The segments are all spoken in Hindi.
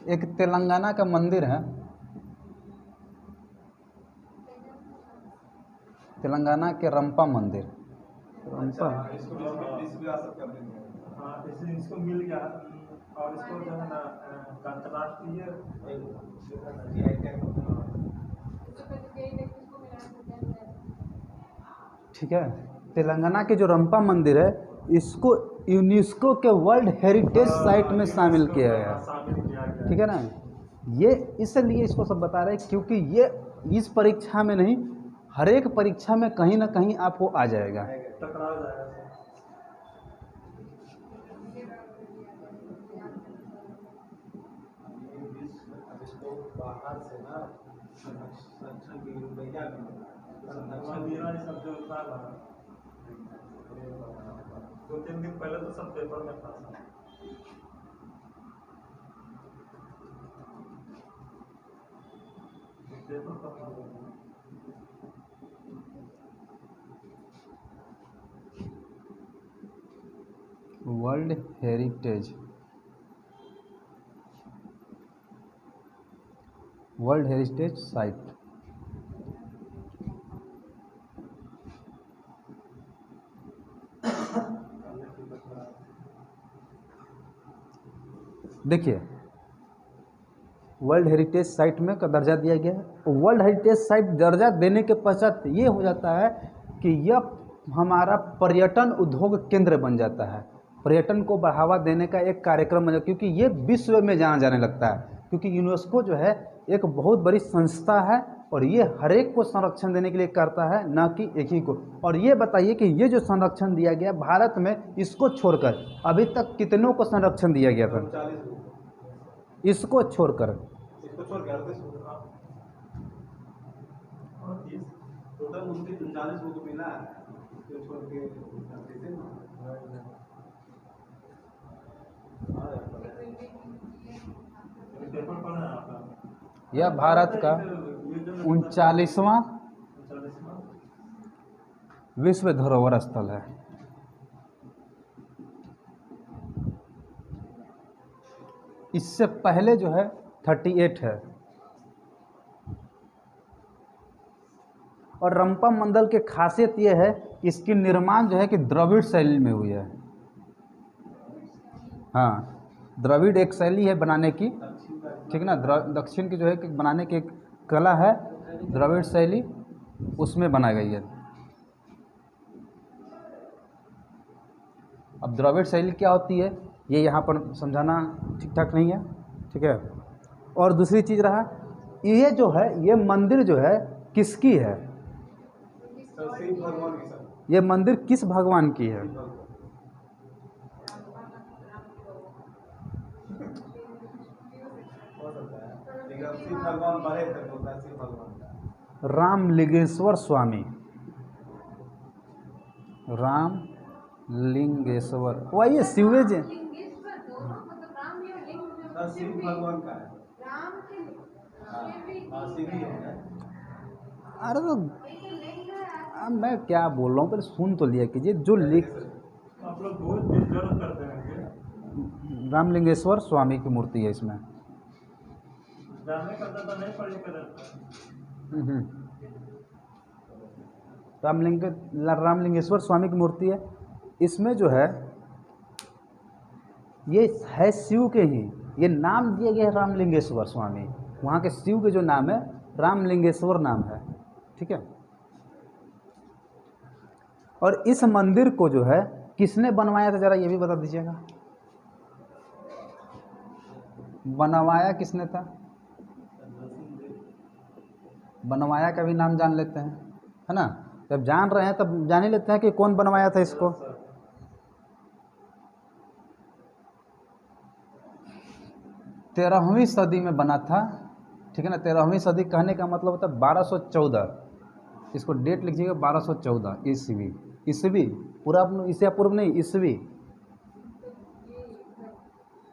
एक तेलंगाना का मंदिर है, तेलंगाना के रंपा मंदिर, रंपा इसको मिल गया और इसको जो है ना अंतर्राष्ट्रीय ठीक है। तेलंगाना के जो रंपा मंदिर है इसको यूनेस्को के वर्ल्ड हेरिटेज साइट में शामिल किया गया है, ठीक है ना। ये इसलिए इसको सब बता रहे हैं क्योंकि ये इस परीक्षा में नहीं, हर एक परीक्षा में कहीं ना कहीं आपको आ जाएगा। टकरा जाएगा। बाहर से ना संरक्षण की रुपया सब जो था ना 2-3 दिन पहले तो सब पेपर में था। World heritage, world heritage site, देखिए वर्ल्ड हेरिटेज साइट में का दर्जा दिया गया है। वर्ल्ड हेरिटेज साइट दर्जा देने के पश्चात ये हो जाता है कि यह हमारा पर्यटन उद्योग केंद्र बन जाता है, पर्यटन को बढ़ावा देने का एक कार्यक्रम बन जाता है, क्योंकि ये विश्व में जाना जाने लगता है। क्योंकि यूनेस्को जो है एक बहुत बड़ी संस्था है और ये हर एक को संरक्षण देने के लिए करता है, ना कि एक ही को। और ये बताइए कि ये जो संरक्षण दिया गया भारत में, इसको छोड़कर अभी तक कितनों को संरक्षण दिया गया था? इसको छोड़कर टोटल 39 को मिला है, छोड़ के यह भारत का 39वां विश्व धरोहर स्थल है। इससे पहले जो है 38 है। और रंपा मंदिर की खासियत यह है कि इसकी निर्माण जो है कि द्रविड़ शैली में हुई है। हाँ, द्रविड़ एक शैली है बनाने की, ठीक ना। दक्षिण की जो है कि बनाने की एक कला है, द्रविड़ शैली, उसमें बनाई गई है। अब द्रविड़ शैली क्या होती है ये यहाँ पर समझाना ठीक ठाक नहीं है, ठीक है। और दूसरी चीज़ रहा, ये जो है ये मंदिर जो है किसकी है? ये मंदिर किस भगवान की है? रामलिंगेश्वर स्वामी, रामलिंगेश्वर, वही शिवज शिव भगवान का है। अरे तो मैं क्या बोल रहा हूँ, पहले सुन तो लिया कीजिए। जो लिख आप लोग बहुत डिस्टर्ब करते हैं। रामलिंगेश्वर स्वामी की मूर्ति है इसमें। जानने का तो नहीं पड़ी करता। रामलिंगेश्वर स्वामी की मूर्ति है। इसमें जो है ये है शिव के ही, ये नाम दिया गया है रामलिंगेश्वर स्वामी। वहाँ के शिव के जो नाम है रामलिंगेश्वर नाम है, ठीक है। और इस मंदिर को जो है किसने बनवाया था, जरा ये भी बता दीजिएगा। बनवाया किसने था? बनवाया का भी नाम जान लेते हैं, है ना। जब जान रहे हैं तब जान ही लेते हैं कि कौन बनवाया था इसको। 13वीं सदी में बना था, ठीक है ना। 13वीं सदी कहने का मतलब होता है 1214। इसको डेट लिखिएगा 1214 ईस्वी। ईस्वी पूरा ईसा पूर्व नहीं, ईस्वी,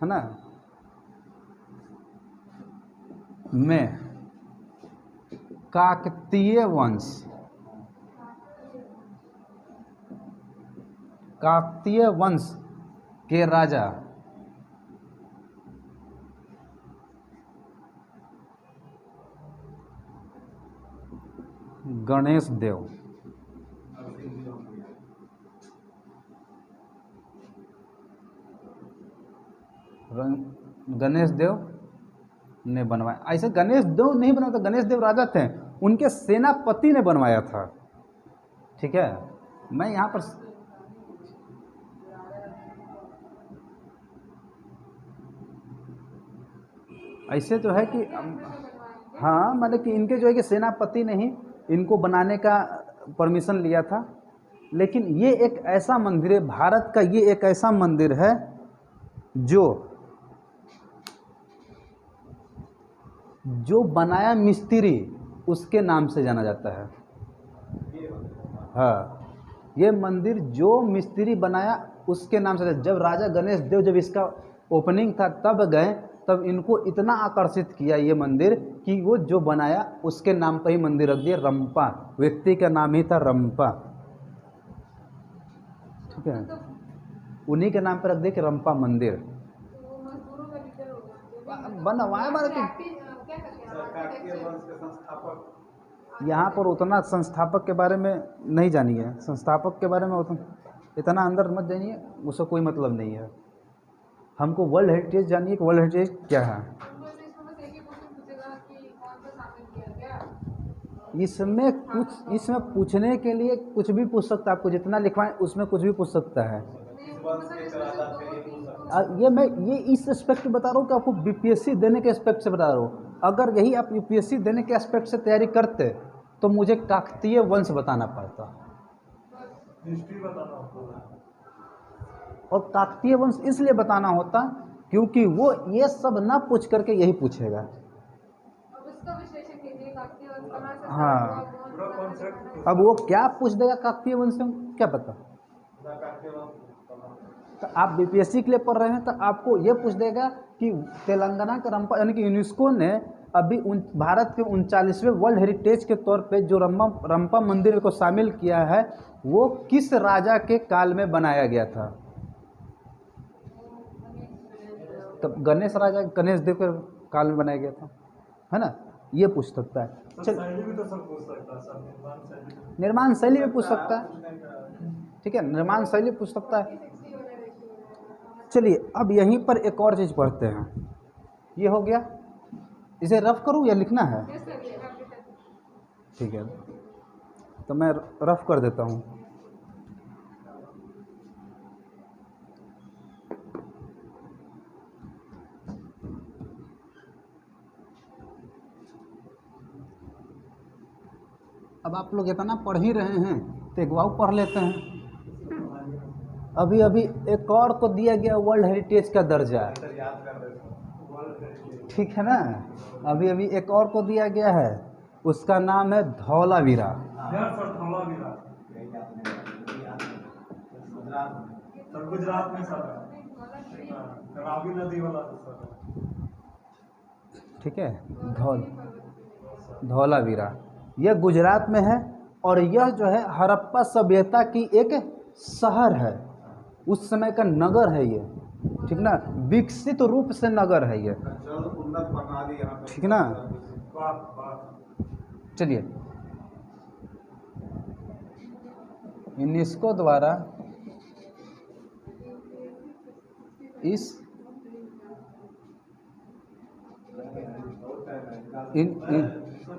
है ना। में काकतीय वंश, काकतीय वंश के राजा गणेश देव। गणेश देव ने बनवाया। ऐसे गणेश देव नहीं बनवाया था, गणेश देव राजा थे, उनके सेनापति ने बनवाया था। ठीक है, मैं यहाँ पर ऐसे तो है कि हाँ, मतलब कि इनके जो है कि सेनापति ने ही इनको बनाने का परमिशन लिया था। लेकिन ये एक ऐसा मंदिर है, भारत का ये एक ऐसा मंदिर है जो बनाया मिस्त्री उसके नाम से जाना जाता है। हाँ, ये मंदिर जो मिस्त्री बनाया उसके नाम से। जब राजा गणेश देव जब इसका ओपनिंग था तब गए, तब इनको इतना आकर्षित किया ये मंदिर कि वो जो बनाया उसके नाम पर ही मंदिर रख दिया, रंपा। व्यक्ति का नाम ही था रंपा। ठीक है, उन्हीं के नाम पर रख दिया कि रंपा मंदिर बनवाया। यहाँ पर उतना संस्थापक के बारे में नहीं जानिए, संस्थापक के बारे में इतना अंदर मत जानिए, उसका कोई मतलब नहीं है। हमको वर्ल्ड हेरिटेज जानिए कि वर्ल्ड हेरिटेज क्या है। इसमें पूछने के लिए कुछ भी पूछ सकता है, आपको जितना लिखवाएं उसमें कुछ भी पूछ सकता है। ये इस एस्पेक्ट बता रहा हूँ कि आपको बीपीएससी देने के एस्पेक्ट से बता रहा हूँ। अगर यही आप यूपीएससी देने के एस्पेक्ट से तैयारी करते तो मुझे काकतीय वंश बताना पड़ता, हिस्ट्री बताना होता। और काकतीय वंश इसलिए बताना होता क्योंकि वो ये सब ना पूछ करके यही पूछेगा। हाँ, अब वो क्या पूछ देगा काकतीय वंश से क्या पता। तो आप बीपीएससी के लिए पढ़ रहे हैं तो आपको ये पूछ देगा कि तेलंगाना का रंपा, यानी कि यूनेस्को ने अभी भारत के 39वें वर्ल्ड हेरिटेज के तौर पे जो रंपा मंदिर को शामिल किया है, वो किस राजा के काल में बनाया गया था। तब गणेश राजा गणेश देव के काल में बनाया गया था, है ना, ये पूछ सकता है। निर्माण शैली भी पूछ सकता है। ठीक है, निर्माण शैली पूछ सकता है। चलिए अब यहीं पर एक और चीज़ पढ़ते हैं। ये हो गया, इसे रफ करूँ या लिखना है? ठीक है, तो मैं रफ कर देता हूँ। अब आप लोग इतना पढ़ ही रहे हैं तो एक वाव पढ़ लेते हैं। अभी अभी एक और को दिया गया वर्ल्ड हेरिटेज का दर्जा, ठीक है ना। अभी अभी एक और को दिया गया है, उसका नाम है धौलावीरा। गुजरात में सर, रावी नदी वाला। ठीक है, धौलावीरा यह गुजरात में है, और यह जो है हड़प्पा सभ्यता की एक शहर है, उस समय का नगर है ये। ठीक ना, विकसित रूप से नगर है ये। ठीक ना। चलिए, यूनेस्को द्वारा इस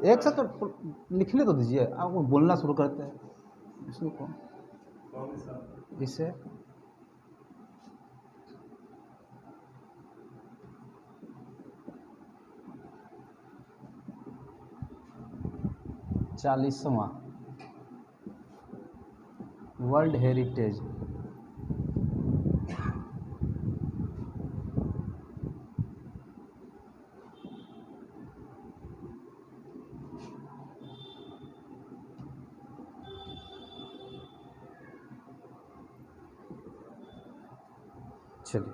एक साथ तो लिखने तो दीजिए, आपको बोलना शुरू करते हैं। इसको इसे चालीसवां वर्ल्ड हेरिटेज चलिए,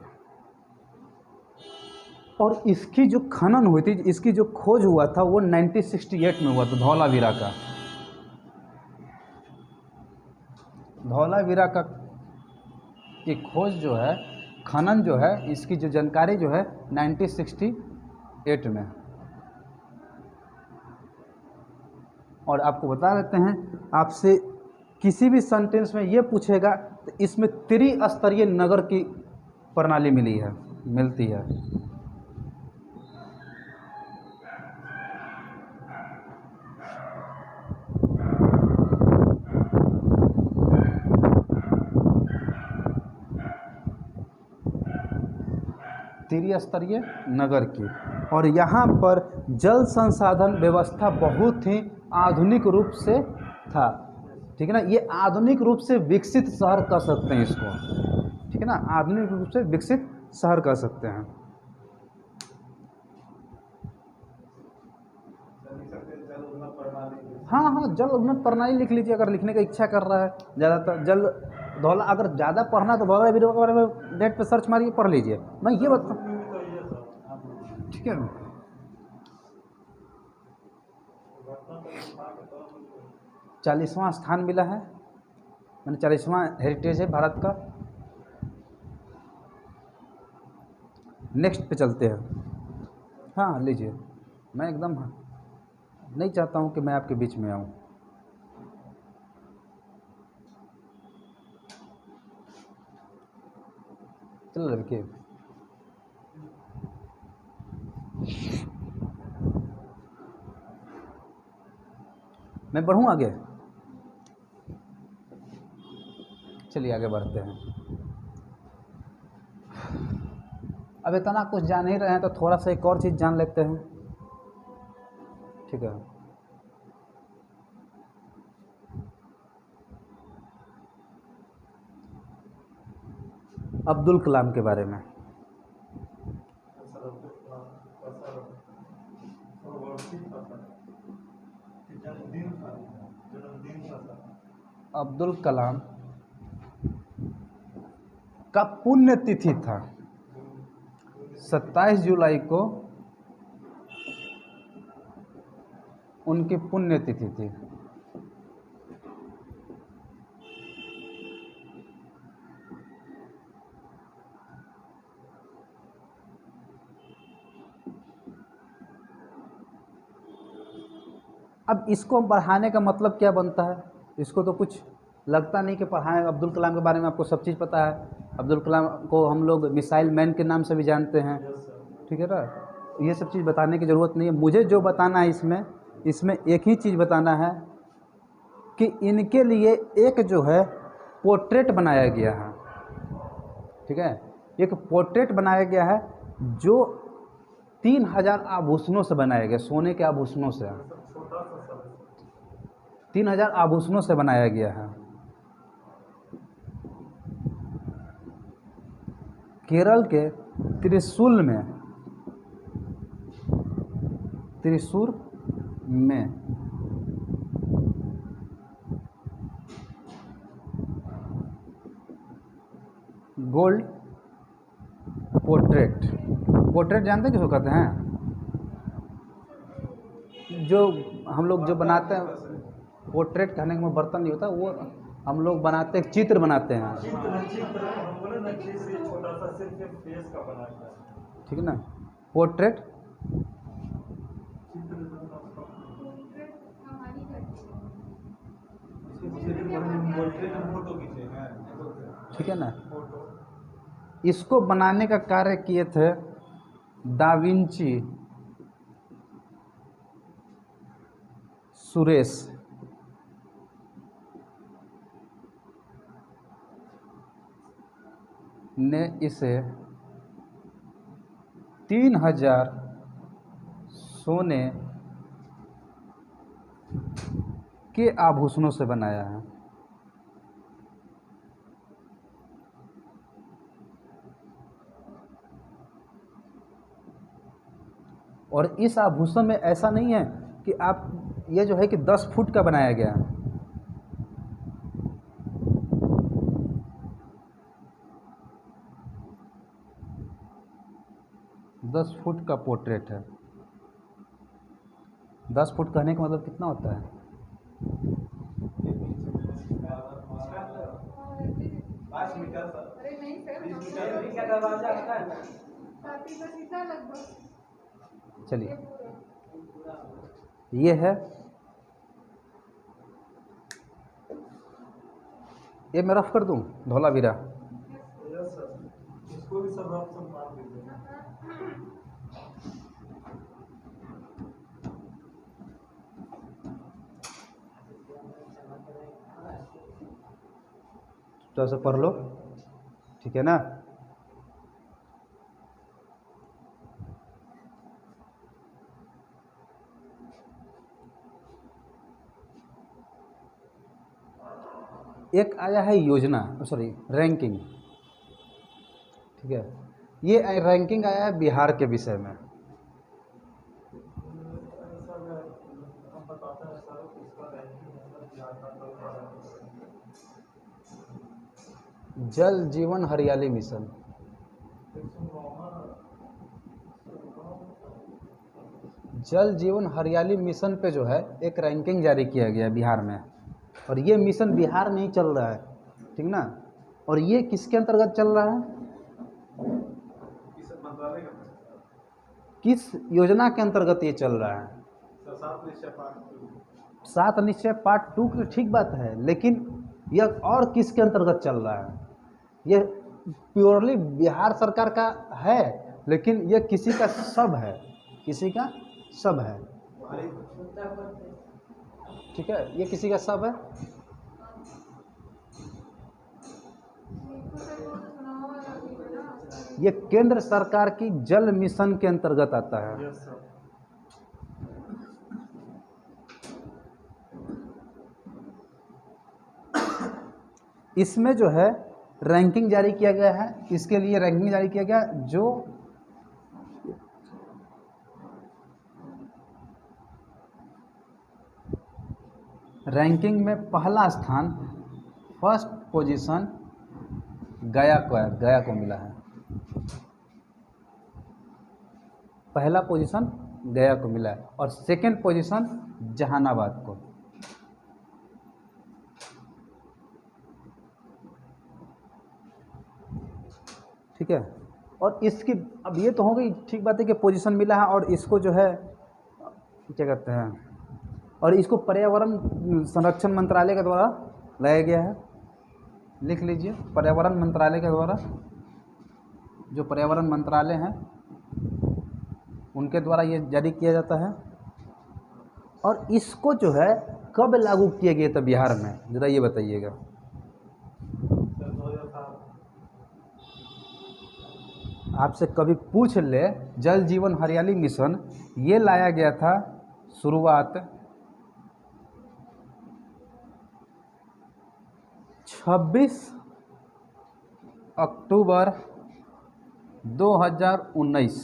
और इसकी जो खनन हुई थी, इसकी जो खोज हुआ था वो 1968 में हुआ था। धौलावीरा का की खोज जो है, खनन जो है, इसकी जो जानकारी जो है 1968 में। और आपको बता देते हैं, आपसे किसी भी सेंटेंस में ये पूछेगा तो इसमें त्रिस्तरीय नगर की प्रणाली मिलती है। त्रिस्तरीय नगर की। और यहाँ पर जल संसाधन व्यवस्था बहुत ही आधुनिक रूप से था, ठीक है ना। ये आधुनिक रूप से विकसित शहर कह सकते हैं इसको, ठीक है ना, आधुनिक रूप से विकसित शहर कह सकते हैं। हाँ हाँ, जल उन्नत प्रणाली लिख लीजिए अगर लिखने का इच्छा कर रहा है। ज़्यादातर जल धौला, अगर ज़्यादा पढ़ना तो धौला वीडियो के बारे में नेट पे सर्च मारिए, पढ़ लीजिए। मैं ये बता, ठीक है। 40वां स्थान मिला है, मैंने 40वां हेरिटेज है भारत का। नेक्स्ट पे चलते हैं। हाँ लीजिए, मैं एकदम नहीं चाहता हूँ कि मैं आपके बीच में आऊँ। चलो लड़के, मैं बढ़ूँ आगे, चलिए आगे बढ़ते हैं। अब इतना कुछ जान ही रहे हैं तो थोड़ा सा एक और चीज़ जान लेते हैं, ठीक है। अब्दुल कलाम के बारे में। अब्दुल कलाम का पुण्यतिथि था 27 जुलाई को, उनकी पुण्यतिथि थी। अब इसको बढ़ाने का मतलब क्या बनता है, इसको तो कुछ लगता नहीं कि पढ़ाएं। अब्दुल कलाम के बारे में आपको सब चीज़ पता है। अब्दुल कलाम को हम लोग मिसाइल मैन के नाम से भी जानते हैं, ठीक है ना। ये सब चीज़ बताने की ज़रूरत नहीं है। मुझे जो बताना है इसमें एक ही चीज़ बताना है कि इनके लिए एक जो है पोर्ट्रेट बनाया गया है, ठीक है। एक पोर्ट्रेट बनाया गया है जो 3000 आभूषणों से बनाया गया, सोने के आभूषणों से, 3000 आभूषणों से बनाया गया है। केरल के त्रिशूर में गोल्ड पोर्ट्रेट जानते हैं किसको कहते हैं? जो हम लोग जो बनाते हैं, पोर्ट्रेट कहने का बर्तन नहीं होता, वो हम लोग बनाते हैं, चित्र बनाते हैं, ठीक है ना। पोर्ट्रेट ठीक है ना। इसको बनाने का कार्य किए थे दा विंची सुरेश, ने इसे 3000 सोने के आभूषणों से बनाया है। और इस आभूषण में ऐसा नहीं है कि आप ये जो है कि 10 फुट का बनाया गया है। दस फुट का पोर्ट्रेट है। 10 फुट कहने का मतलब कितना होता है? 5 मीटर। चलिए, ये है ये मैं रफ कर दूँ धौलावीरा? यस सर, इसको भी सब ऑप्शन मार दीजिए। तो ऐसे पढ़ लो, ठीक है ना? एक आया है योजना, सॉरी रैंकिंग, ठीक है। ये रैंकिंग आया है बिहार के विषय में। सर हम बताते हैं सर, इसका रैंकिंग है सर बिहार का जल जीवन हरियाली मिशन। जल जीवन हरियाली मिशन पे जो है एक रैंकिंग जारी किया गया है बिहार में, और ये मिशन बिहार में ही चल रहा है, ठीक ना? और ये किसके अंतर्गत चल रहा है? इस मंत्रालय का किस योजना के अंतर्गत ये चल रहा है? सर 7 निश्चय पाठ 2। 7 निश्चय पार्ट 2 की ठीक बात है, लेकिन यह और किसके अंतर्गत चल रहा है? यह प्योरली बिहार सरकार का है, लेकिन यह किसी का सब है, किसी का सब है, ठीक है? ये किसी का सब है। ये केंद्र सरकार की जल मिशन के अंतर्गत आता है। Yes sir. इसमें जो है रैंकिंग जारी किया गया है, इसके लिए रैंकिंग जारी किया गया जो रैंकिंग में पहला स्थान, फर्स्ट पोजीशन गया को मिला है। पहला पोजीशन गया को मिला है और सेकंड पोजीशन जहानाबाद को। ठीक है, और इसकी अब ये तो हो गई ठीक बात है कि पोजीशन मिला है, और इसको जो है क्या कहते हैं, और इसको पर्यावरण संरक्षण मंत्रालय के द्वारा लाया गया है। लिख लीजिए, पर्यावरण मंत्रालय के द्वारा, जो पर्यावरण मंत्रालय हैं उनके द्वारा ये जारी किया जाता है। और इसको जो है कब लागू किया गया था बिहार में, जरा ये बताइएगा। आपसे कभी पूछ ले, जल जीवन हरियाली मिशन ये लाया गया था शुरुआत 26 अक्टूबर 2019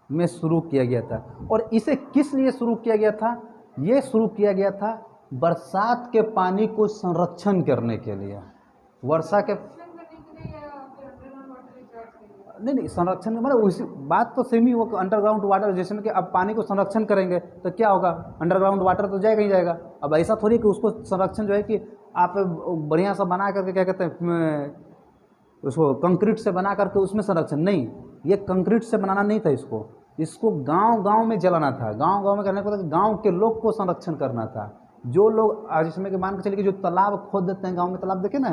में शुरू किया गया था। और इसे किस लिए शुरू किया गया था? ये शुरू किया गया था बरसात के पानी को संरक्षण करने के लिए। वर्षा के नहीं संरक्षण मतलब उसी बात तो सेम ही वो अंडरग्राउंड वाटर, जैसे में कि अब पानी को संरक्षण करेंगे तो क्या होगा, अंडरग्राउंड वाटर तो जाएगा ही जाएगा। अब ऐसा थोड़ी कि उसको संरक्षण जो है कि आप बढ़िया सा बना करके क्या कहते हैं उसको कंक्रीट से बना करके उसमें संरक्षण, नहीं, ये कंक्रीट से बनाना नहीं था, इसको गांव-गांव में जलाना था। गांव-गांव में करने को था, गांव के लोग को संरक्षण करना था। जो लोग आज इसमें के मान के चलिए कि जो तालाब खोद देते हैं गाँव में, तालाब देखे ना,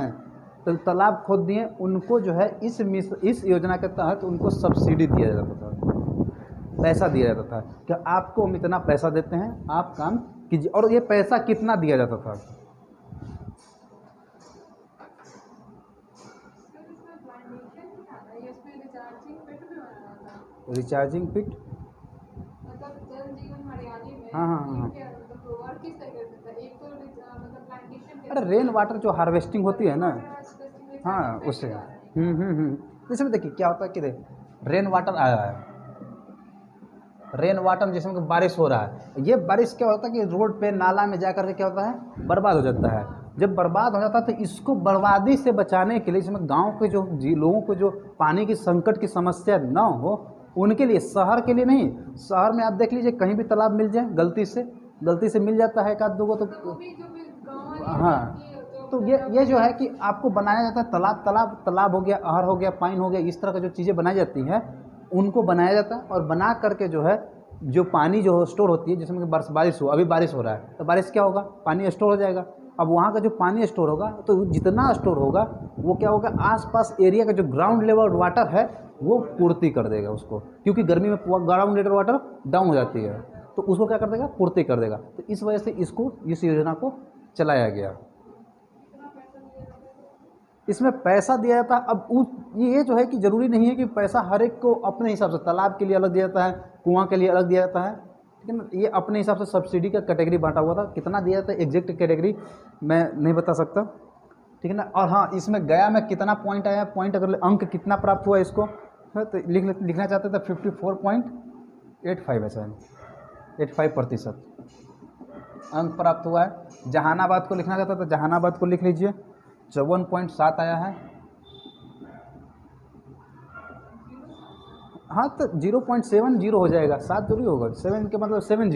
तो तालाब खोद दिए, उनको जो है इस योजना के तहत उनको सब्सिडी दिया जाता था, पैसा दिया जाता था कि आपको हम इतना पैसा देते हैं, आप काम कीजिए। और ये पैसा कितना दिया जाता था? रिचार्जिंग पिट, हाँ हाँ हाँ, अरे रेन वाटर जो हार्वेस्टिंग होती है ना, हाँ उससे। जैसे में देखिए क्या होता है कि रेन वाटर आया है, रेन वाटर जैसे में बारिश हो रहा है, ये बारिश क्या होता है कि रोड पे नाला में जा करके क्या होता है, बर्बाद हो जाता है। जब बर्बाद हो जाता है तो इसको बर्बादी से बचाने के लिए, इसमें गांव के जो लोगों को जो पानी की संकट की समस्या ना हो, उनके लिए, शहर के लिए नहीं। शहर में आप देख लीजिए कहीं भी तालाब मिल जाए, गलती से मिल जाता है एक आध दो को, तो हाँ, तो ये जो है कि आपको बनाया जाता है तालाब हो गया, आहर हो गया, पाइन हो गया, इस तरह का जो चीज़ें बनाई जाती हैं उनको बनाया जाता है। और बना करके जो है जो पानी जो स्टोर होती है, जिसमें कि बारिश हो, अभी बारिश हो रहा है तो बारिश क्या होगा, पानी स्टोर हो जाएगा। अब वहाँ का जो पानी स्टोर होगा तो जितना स्टोर होगा वो क्या होगा, आसपास एरिया का जो ग्राउंड लेवल वाटर है वो पूर्ति कर देगा उसको, क्योंकि गर्मी में ग्राउंड लेवल वाटर डाउन हो जाती है तो उसको क्या कर देगा, पूर्ति कर देगा। तो इस वजह से इस योजना को चलाया गया। इसमें पैसा दिया जाता है। अब ये जो है कि ज़रूरी नहीं है कि पैसा हर एक को अपने हिसाब से, तालाब के लिए अलग दिया जाता है, कुआं के लिए अलग दिया जाता है, लेकिन ये अपने हिसाब से सब्सिडी का कैटेगरी बांटा हुआ था। कितना दिया जाता है एग्जैक्ट कैटेगरी मैं नहीं बता सकता, ठीक है ना। और हाँ, इसमें गया में कितना पॉइंट आया, पॉइंट अगर अंक कितना प्राप्त हुआ इसको तो लिखना चाहते थे 54.85 ऐसा है, 85% अंक प्राप्त हुआ है। जहानाबाद को लिखना चाहता था, जहानाबाद को लिख लीजिए 54.7 आया है। हाँ तो 0.70 हो जाएगा, 7 जरूरी होगा, 7 के मतलब 70